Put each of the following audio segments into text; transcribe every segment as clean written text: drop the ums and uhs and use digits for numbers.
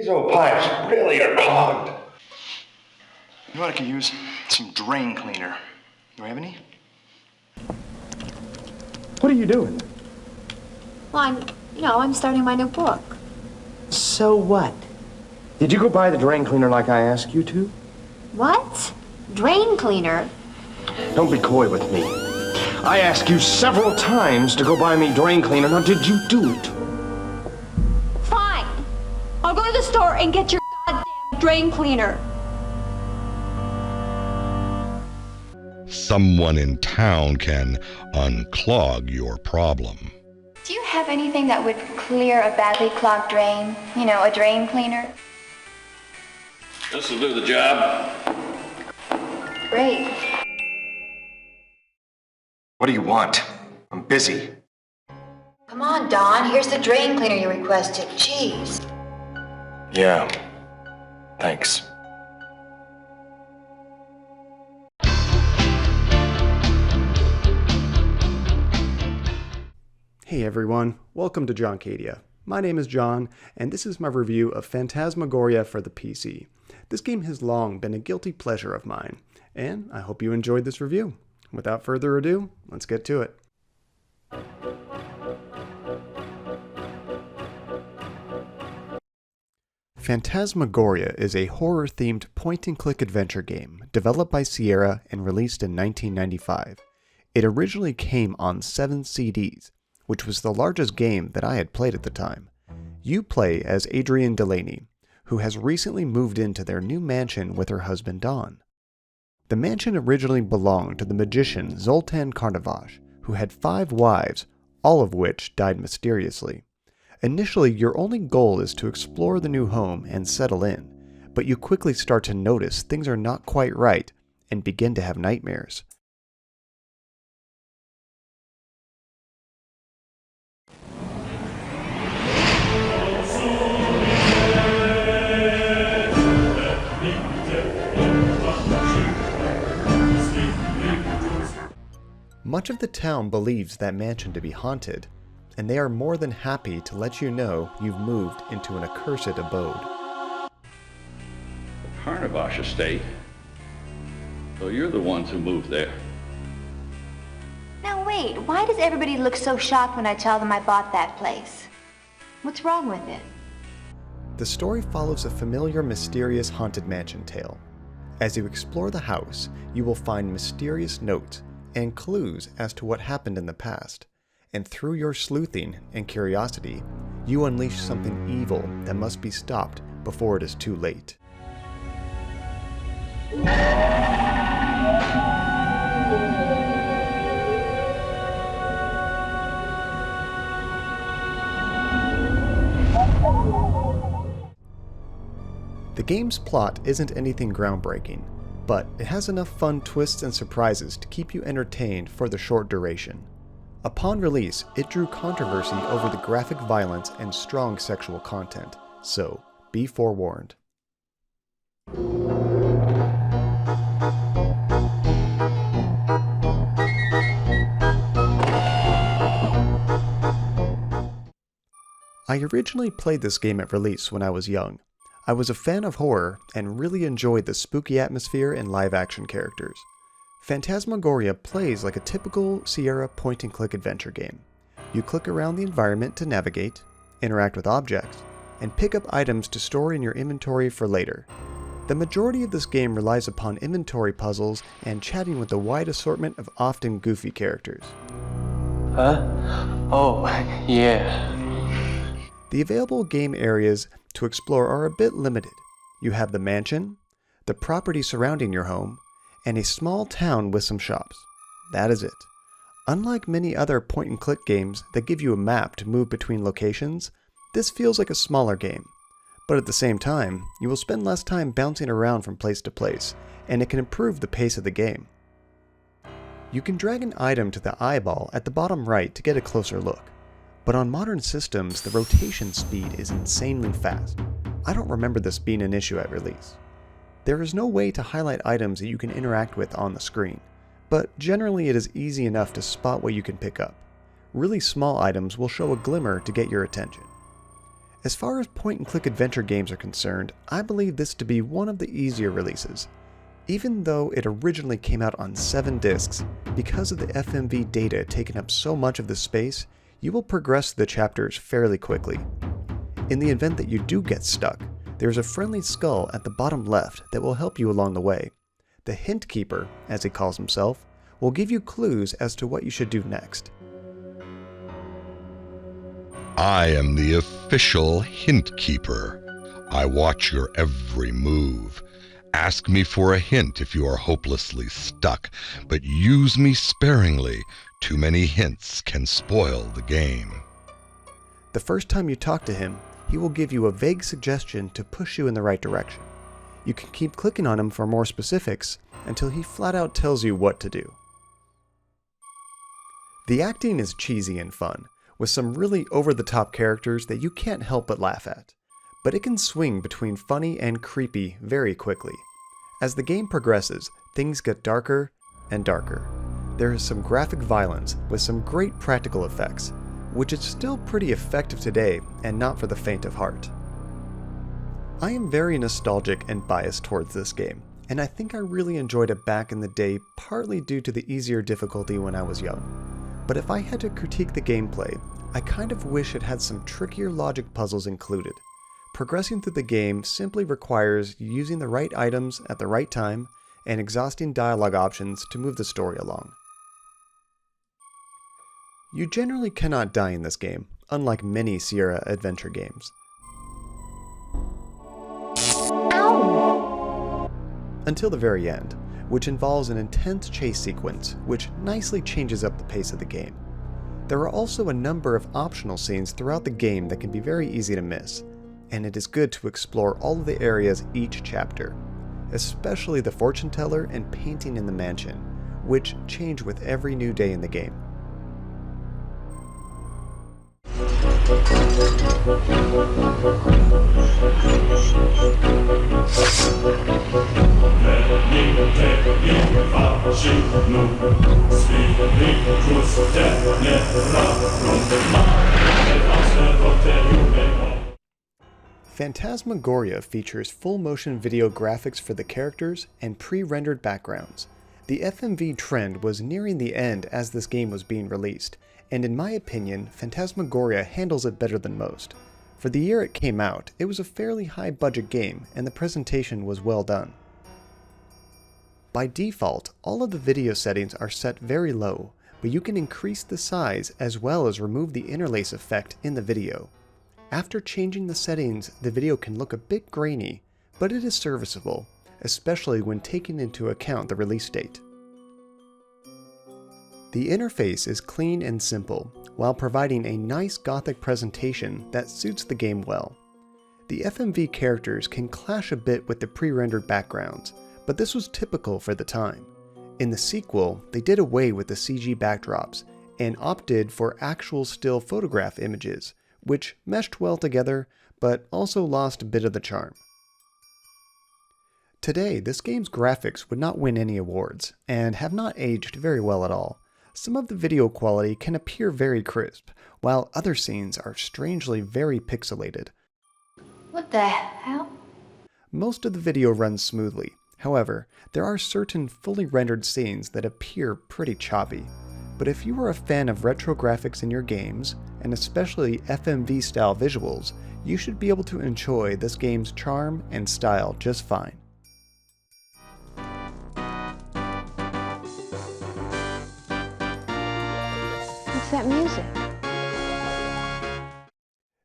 These old pipes really are clogged. You know what I could use? Some drain cleaner. Do I have any? What are you doing? Well, I'm starting my new book. So what? Did you go buy the drain cleaner like I asked you to? What? Drain cleaner? Don't be coy with me. I asked you several times to go buy me drain cleaner. Now, did you do it? Fine. I'll go to the store and get your goddamn drain cleaner. Someone in town can unclog your problem. Do you have anything that would clear a badly clogged drain? You know, a drain cleaner? This'll do the job. Great. What do you want? I'm busy. Come on, Don. Here's the drain cleaner you requested. Jeez. Yeah. Thanks. Hey everyone, welcome to Johncadia. My name is John, and this is my review of Phantasmagoria for the PC. This game has long been a guilty pleasure of mine, and I hope you enjoyed this review. Without further ado, let's get to it. Phantasmagoria is a horror-themed point-and-click adventure game developed by Sierra and released in 1995. It originally came on 7 CDs, which was the largest game that I had played at the time. You play as Adrienne Delaney, who has recently moved into their new mansion with her husband Don. The mansion originally belonged to the magician Zoltan Karnavash, who had 5 wives, all of which died mysteriously. Initially, your only goal is to explore the new home and settle in, but you quickly start to notice things are not quite right and begin to have nightmares. Much of the town believes that mansion to be haunted, and they are more than happy to let you know you've moved into an accursed abode. Karnavash estate. So you're the ones who moved there. Now wait, why does everybody look so shocked when I tell them I bought that place? What's wrong with it? The story follows a familiar, mysterious haunted mansion tale. As you explore the house, you will find mysterious notes and clues as to what happened in the past, and through your sleuthing and curiosity, you unleash something evil that must be stopped before it is too late. The game's plot isn't anything groundbreaking, but it has enough fun twists and surprises to keep you entertained for the short duration. Upon release, it drew controversy over the graphic violence and strong sexual content, so be forewarned. I originally played this game at release when I was young. I was a fan of horror and really enjoyed the spooky atmosphere and live-action characters. Phantasmagoria plays like a typical Sierra point-and-click adventure game. You click around the environment to navigate, interact with objects, and pick up items to store in your inventory for later. The majority of this game relies upon inventory puzzles and chatting with a wide assortment of often goofy characters. Huh? Oh, yeah. The available game areas to explore are a bit limited. You have the mansion, the property surrounding your home, and a small town with some shops. That is it. Unlike many other point-and-click games that give you a map to move between locations, this feels like a smaller game. But at the same time, you will spend less time bouncing around from place to place, and it can improve the pace of the game. You can drag an item to the eyeball at the bottom right to get a closer look. But on modern systems, the rotation speed is insanely fast. I don't remember this being an issue at release. There is no way to highlight items that you can interact with on the screen, but generally it is easy enough to spot what you can pick up. Really small items will show a glimmer to get your attention. As far as point-and-click adventure games are concerned, I believe this to be one of the easier releases. Even though it originally came out on 7 discs, because of the FMV data taking up so much of the space, you will progress the chapters fairly quickly. In the event that you do get stuck, there's a friendly skull at the bottom left that will help you along the way. The Hint Keeper, as he calls himself, will give you clues as to what you should do next. I am the official hint keeper. I watch your every move. Ask me for a hint if you are hopelessly stuck, but use me sparingly. Too many hints can spoil the game. The first time you talk to him, he will give you a vague suggestion to push you in the right direction. You can keep clicking on him for more specifics until he flat out tells you what to do. The acting is cheesy and fun, with some really over-the-top characters that you can't help but laugh at. But it can swing between funny and creepy very quickly. As the game progresses, things get darker and darker. There is some graphic violence with some great practical effects, which is still pretty effective today and not for the faint of heart. I am very nostalgic and biased towards this game, and I think I really enjoyed it back in the day partly due to the easier difficulty when I was young. But if I had to critique the gameplay, I kind of wish it had some trickier logic puzzles included. Progressing through the game simply requires using the right items at the right time and exhausting dialogue options to move the story along. You generally cannot die in this game, unlike many Sierra adventure games. Ow! Until the very end, which involves an intense chase sequence, which nicely changes up the pace of the game. There are also a number of optional scenes throughout the game that can be very easy to miss, and it is good to explore all of the areas each chapter, especially the fortune teller and painting in the mansion, which change with every new day in the game. Phantasmagoria features full-motion video graphics for the characters and pre-rendered backgrounds. The FMV trend was nearing the end as this game was being released, and in my opinion, Phantasmagoria handles it better than most. For the year it came out, it was a fairly high-budget game, and the presentation was well done. By default, all of the video settings are set very low, but you can increase the size as well as remove the interlace effect in the video. After changing the settings, the video can look a bit grainy, but it is serviceable, especially when taking into account the release date. The interface is clean and simple, while providing a nice gothic presentation that suits the game well. The FMV characters can clash a bit with the pre-rendered backgrounds, but this was typical for the time. In the sequel, they did away with the CG backdrops and opted for actual still photograph images, which meshed well together, but also lost a bit of the charm. Today, this game's graphics would not win any awards, and have not aged very well at all. Some of the video quality can appear very crisp, while other scenes are strangely very pixelated. What the hell? Most of the video runs smoothly. However, there are certain fully rendered scenes that appear pretty choppy. But if you are a fan of retro graphics in your games, and especially FMV-style visuals, you should be able to enjoy this game's charm and style just fine. What's that music?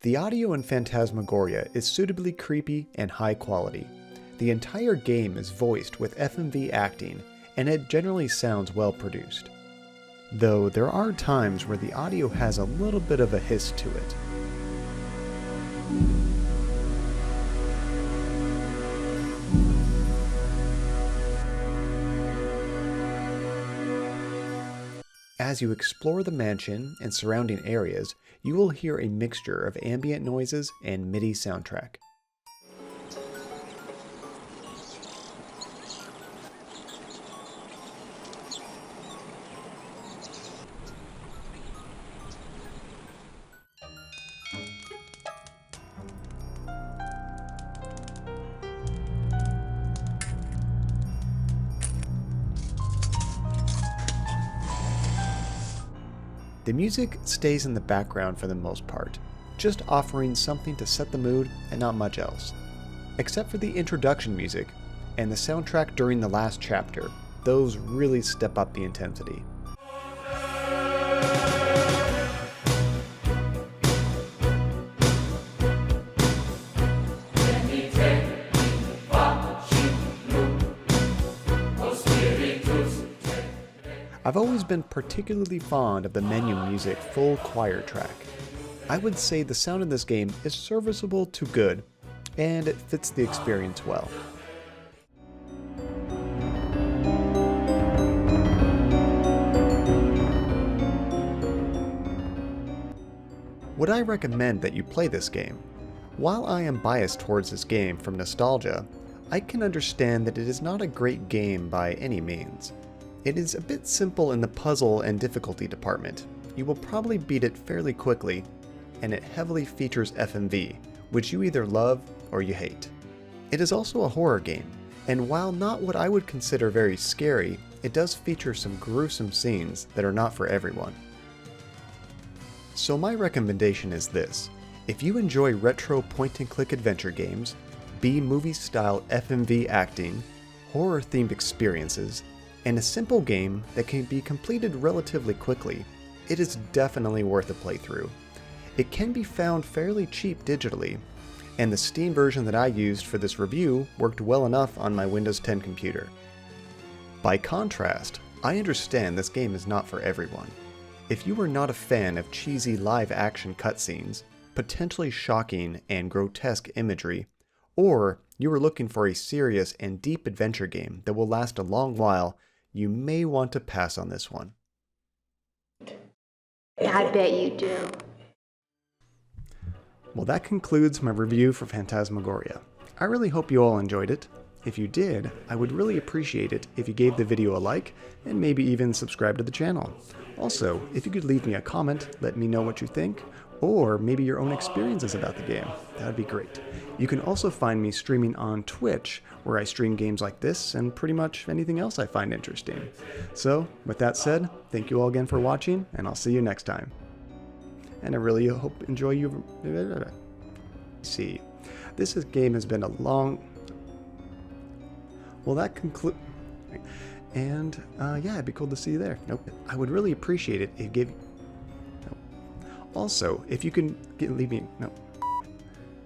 The audio in Phantasmagoria is suitably creepy and high quality. The entire game is voiced with FMV acting, and it generally sounds well produced. Though there are times where the audio has a little bit of a hiss to it. As you explore the mansion and surrounding areas, you will hear a mixture of ambient noises and MIDI soundtrack. The music stays in the background for the most part, just offering something to set the mood and not much else. Except for the introduction music and the soundtrack during the last chapter, those really step up the intensity. I've always been particularly fond of the menu music full choir track. I would say the sound in this game is serviceable to good, and it fits the experience well. Would I recommend that you play this game? While I am biased towards this game from nostalgia, I can understand that it is not a great game by any means. It is a bit simple in the puzzle and difficulty department. You will probably beat it fairly quickly, and it heavily features FMV, which you either love or you hate. It is also a horror game, and while not what I would consider very scary, it does feature some gruesome scenes that are not for everyone. So my recommendation is this: if you enjoy retro point-and-click adventure games, B-movie style FMV acting, horror-themed experiences, and a simple game that can be completed relatively quickly, it is definitely worth a playthrough. It can be found fairly cheap digitally, and the Steam version that I used for this review worked well enough on my Windows 10 computer. By contrast, I understand this game is not for everyone. If you are not a fan of cheesy live-action cutscenes, potentially shocking and grotesque imagery, or you are looking for a serious and deep adventure game that will last a long while, you may want to pass on this one. I bet you do. Well, that concludes my review for Phantasmagoria. I really hope you all enjoyed it. If you did, I would really appreciate it if you gave the video a like and maybe even subscribe to the channel. Also, if you could leave me a comment, let me know what you think, or maybe your own experiences about the game. That would be great. You can also find me streaming on Twitch, where I stream games like this and pretty much anything else I find interesting. So, with that said, thank you all again for watching, and I'll see you next time. And I really hope enjoy you. See, this game has been a long. Well, that concludes. And yeah, it'd be cool to see you there. Nope. I would really appreciate it if you gave. Also, if you can leave me. No.